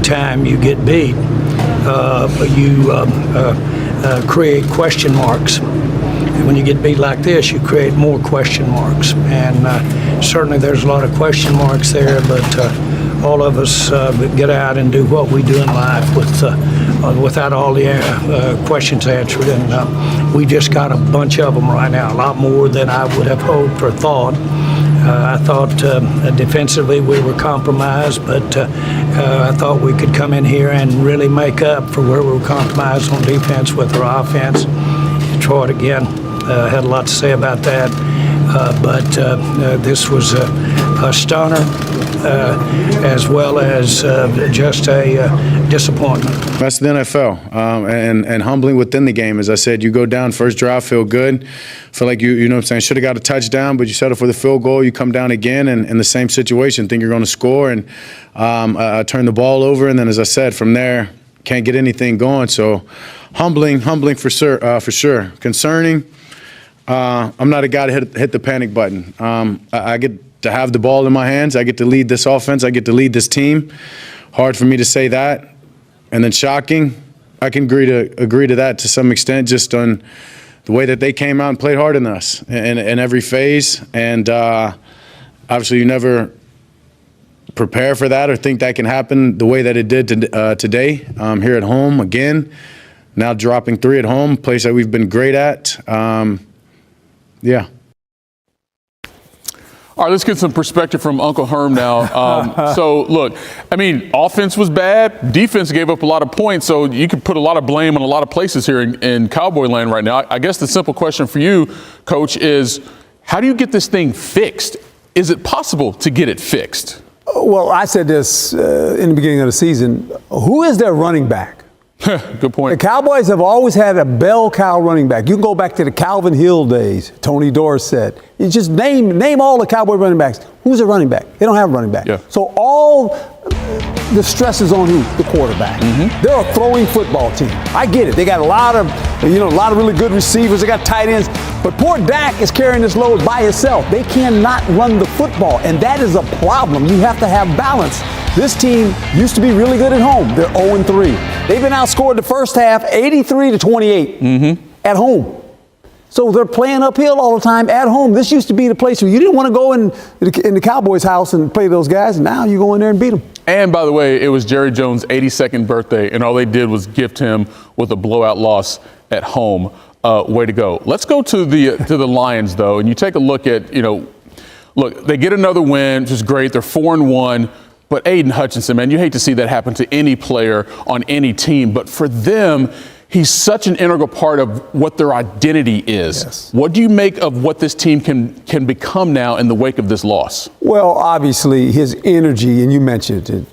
time you get beat, you create question marks. And when you get beat like this, you create more question marks. And certainly there's a lot of question marks there, but all of us get out and do what we do in life without all the questions answered. And we just got a bunch of them right now, a lot more than I would have hoped or thought. I thought defensively we were compromised, but I thought we could come in here and really make up for where we were compromised on defense with our offense. Detroit, again, had a lot to say about that, but this was a stunner as well as just a disappointment. That's the NFL, and humbling within the game. As I said, you go down first drive, feel good, feel like you know what I'm saying, should have got a touchdown, but you settle for the field goal. You come down again, and in the same situation, think you're going to score, and turn the ball over, and then as I said, from there, can't get anything going. So humbling for sure. Concerning. I'm not a guy to hit the panic button. I get to have the ball in my hands. I get to lead this offense. I get to lead this team. Hard for me to say that. And then shocking, I can agree to that to some extent, just on the way that they came out and played harder than us in every phase. And obviously you never prepare for that or think that can happen the way that it did today here at home again. Now dropping 3 at home, place that we've been great at. Yeah. All right, let's get some perspective from Uncle Herm now. So, look, I mean, offense was bad. Defense gave up a lot of points, so you could put a lot of blame on a lot of places here in Cowboy land right now. I guess the simple question for you, Coach, is how do you get this thing fixed? Is it possible to get it fixed? Well, I said this in the beginning of the season. Who is their running back? Good point. The Cowboys have always had a bell cow running back. You can go back to the Calvin Hill days, Tony Dorsett. You just name all the Cowboy running backs. Who's their running back? They don't have a running back. Yeah. So all the stress is on who? The quarterback. Mm-hmm. They're a throwing football team. I get it. They got a lot of really good receivers. They got tight ends. But poor Dak is carrying this load by himself. They cannot run the football, and that is a problem. You have to have balance. This team used to be really good at home. They're 0-3. They've been outscored the first half 83-28 at home. So they're playing uphill all the time at home. This used to be the place where you didn't want to go in the Cowboys' house and play those guys, and now you go in there and beat them. And by the way, it was Jerry Jones' 82nd birthday, and all they did was gift him with a blowout loss at home. Way to go. Let's go to the Lions, though, and you take a look at, look, they get another win, which is great. They're 4-1. But Aiden Hutchinson, man, you hate to see that happen to any player on any team. But for them, he's such an integral part of what their identity is. Yes. What do you make of what this team can become now in the wake of this loss? Well, obviously, his energy, and you mentioned it,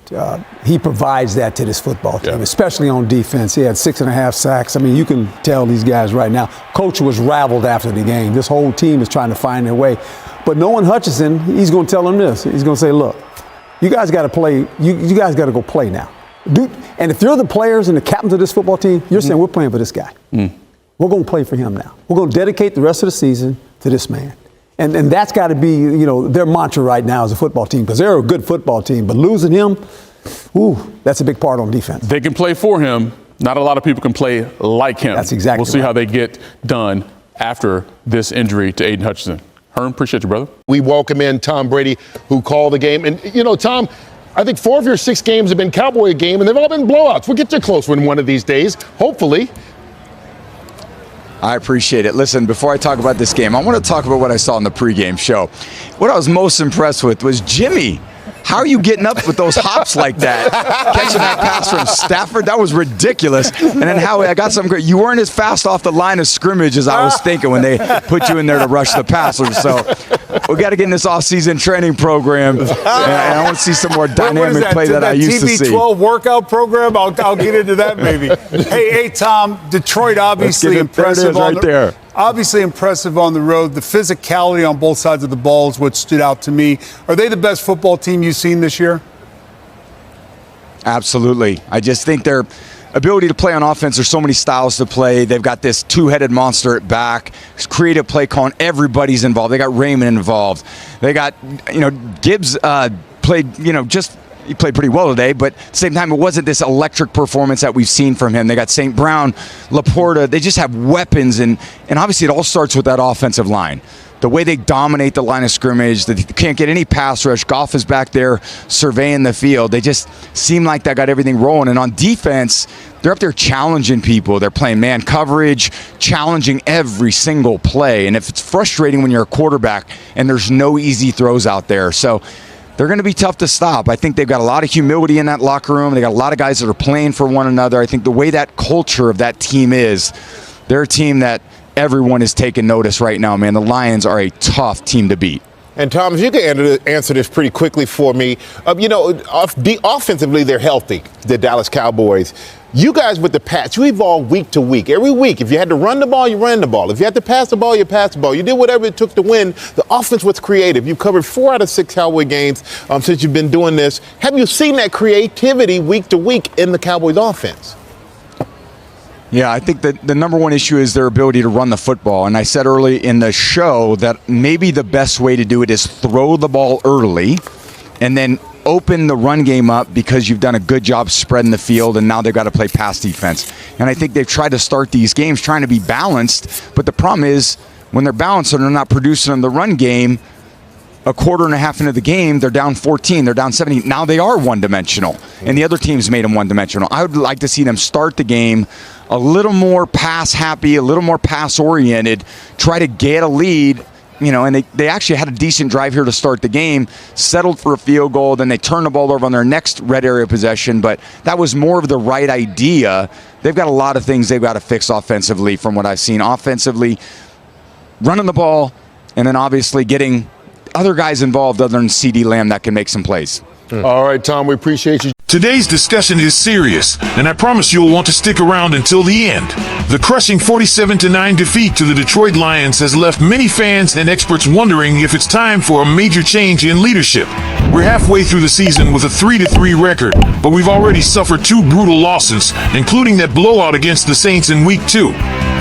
he provides that to this football team, especially on defense. He had 6.5 sacks. I mean, you can tell these guys right now. Coach was raveled after the game. This whole team is trying to find their way. But knowing Hutchinson, he's going to tell them this. He's going to say, look, you guys got to play. You guys got to go play now. And if you're the players and the captains of this football team, you're saying we're playing for this guy. We're going to play for him now. We're going to dedicate the rest of the season to this man. And that's got to be, their mantra right now as a football team, because they're a good football team. But losing him, that's a big part on defense. They can play for him. Not a lot of people can play like him. That's exactly We'll see right. how they get done after this injury to Aiden Hutchinson. Herm, appreciate you, brother. We welcome in Tom Brady, who called the game. And, Tom, I think 4 of your 6 games have been Cowboy game, and they've all been blowouts. We'll get you a close one of these days, hopefully. I appreciate it. Listen, before I talk about this game, I want to talk about what I saw in the pregame show. What I was most impressed with was Jimmy. How are you getting up with those hops like that? Catching that pass from Stafford, that was ridiculous. And then Howie, I got something great. You weren't as fast off the line of scrimmage as I was thinking when they put you in there to rush the passers. So we got to get in this off-season training program. And I want to see some more dynamic play that I used to see. TB12 workout program? I'll get into that maybe. Hey, Tom, Detroit obviously impressive Obviously impressive on the road. The physicality on both sides of the ball is what stood out to me. Are they the best football team you've seen this year? Absolutely. I just think their ability to play on offense, there's so many styles to play. They've got this two-headed monster at back. Creative play calling. Everybody's involved. They got Raymond involved. They got, Gibbs played, just he played pretty well today, but at the same time, it wasn't this electric performance that we've seen from him. They got St. Brown, Laporta. They just have weapons, and obviously it all starts with that offensive line. The way they dominate the line of scrimmage, they can't get any pass rush. Goff is back there surveying the field. They just seem like that got everything rolling. And on defense, they're up there challenging people. They're playing man coverage, challenging every single play. And if it's frustrating when you're a quarterback and there's no easy throws out there. So they're going to be tough to stop. I think they've got a lot of humility in that locker room. They got a lot of guys that are playing for one another. I think the way that culture of that team is, they're a team that everyone is taking notice right now, man. The Lions are a tough team to beat. And Tom, if you can answer this pretty quickly for me, offensively they're healthy, the Dallas Cowboys. You guys with the Pats, you evolve week to week. Every week, if you had to run the ball, you ran the ball. If you had to pass the ball, you passed the ball. You did whatever it took to win. The offense was creative. You've covered 4 out of 6 Cowboy games since you've been doing this. Have you seen that creativity week to week in the Cowboys offense? Yeah, I think that the number one issue is their ability to run the football. And I said early in the show that maybe the best way to do it is throw the ball early and then open the run game up because you've done a good job spreading the field, and now they've got to play pass defense. And I think they've tried to start these games trying to be balanced, but the problem is when they're balanced and they're not producing in the run game, a quarter and a half into the game, they're down 14, they're down 17. Now they are one-dimensional, and the other teams made them one-dimensional. I would like to see them start the game a little more pass-happy, a little more pass-oriented, try to get a lead, and they actually had a decent drive here to start the game, settled for a field goal, then they turned the ball over on their next red area possession, but that was more of the right idea. They've got a lot of things they've got to fix offensively from what I've seen. Offensively, running the ball, and then obviously getting other guys involved other than CeeDee Lamb that can make some plays. All right, Tom, we appreciate you. Today's discussion is serious, and I promise you'll want to stick around until the end. The crushing 47-9 defeat to the Detroit Lions has left many fans and experts wondering if it's time for a major change in leadership. We're halfway through the season with a 3-3 record, but we've already suffered 2 brutal losses, including that blowout against the Saints in Week 2.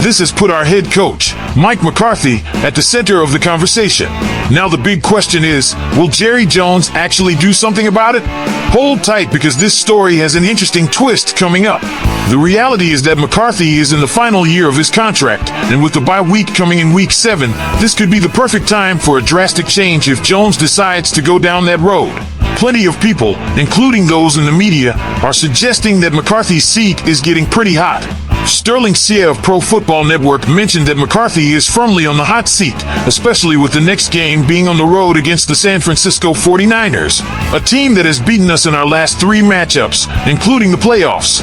This has put our head coach, Mike McCarthy, at the center of the conversation. Now the big question is, will Jerry Jones actually do something about it? Hold tight, because this story has an interesting twist coming up. The reality is that McCarthy is in the final year of his contract, and with the bye week coming in Week 7, this could be the perfect time for a drastic change if Jones decides to go down that road. Plenty of people, including those in the media, are suggesting that McCarthy's seat is getting pretty hot. Sterling Sear of Pro Football Network mentioned that McCarthy is firmly on the hot seat, especially with the next game being on the road against the San Francisco 49ers, a team that has beaten us in our last 3 matchups, including the playoffs.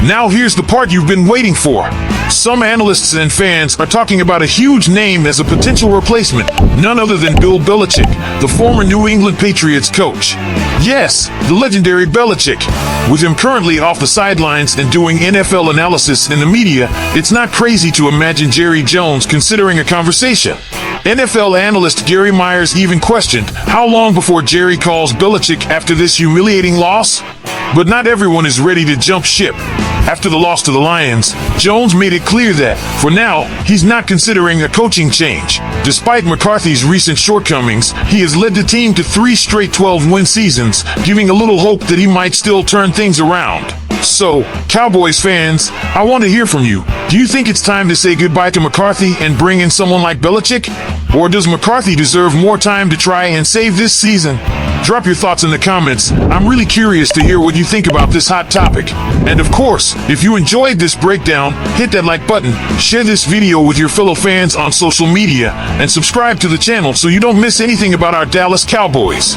Now here's the part you've been waiting for. Some analysts and fans are talking about a huge name as a potential replacement, none other than Bill Belichick, the former New England Patriots coach. Yes, the legendary Belichick. With him currently off the sidelines and doing NFL analysis in the media, it's not crazy to imagine Jerry Jones considering a conversation. NFL analyst Gary Myers even questioned how long before Jerry calls Belichick after this humiliating loss? But not everyone is ready to jump ship. After the loss to the Lions, Jones made it clear that, for now, he's not considering a coaching change. Despite McCarthy's recent shortcomings, he has led the team to 3 straight 12-win seasons, giving a little hope that he might still turn things around. So, Cowboys fans, I want to hear from you. Do you think it's time to say goodbye to McCarthy and bring in someone like Belichick? Or does McCarthy deserve more time to try and save this season? Drop your thoughts in the comments. I'm really curious to hear what you think about this hot topic. And of course, if you enjoyed this breakdown, hit that like button, share this video with your fellow fans on social media, and subscribe to the channel so you don't miss anything about our Dallas Cowboys.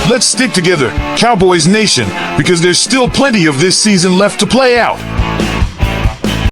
Let's stick together, Cowboys Nation, because there's still plenty of this season left to play out.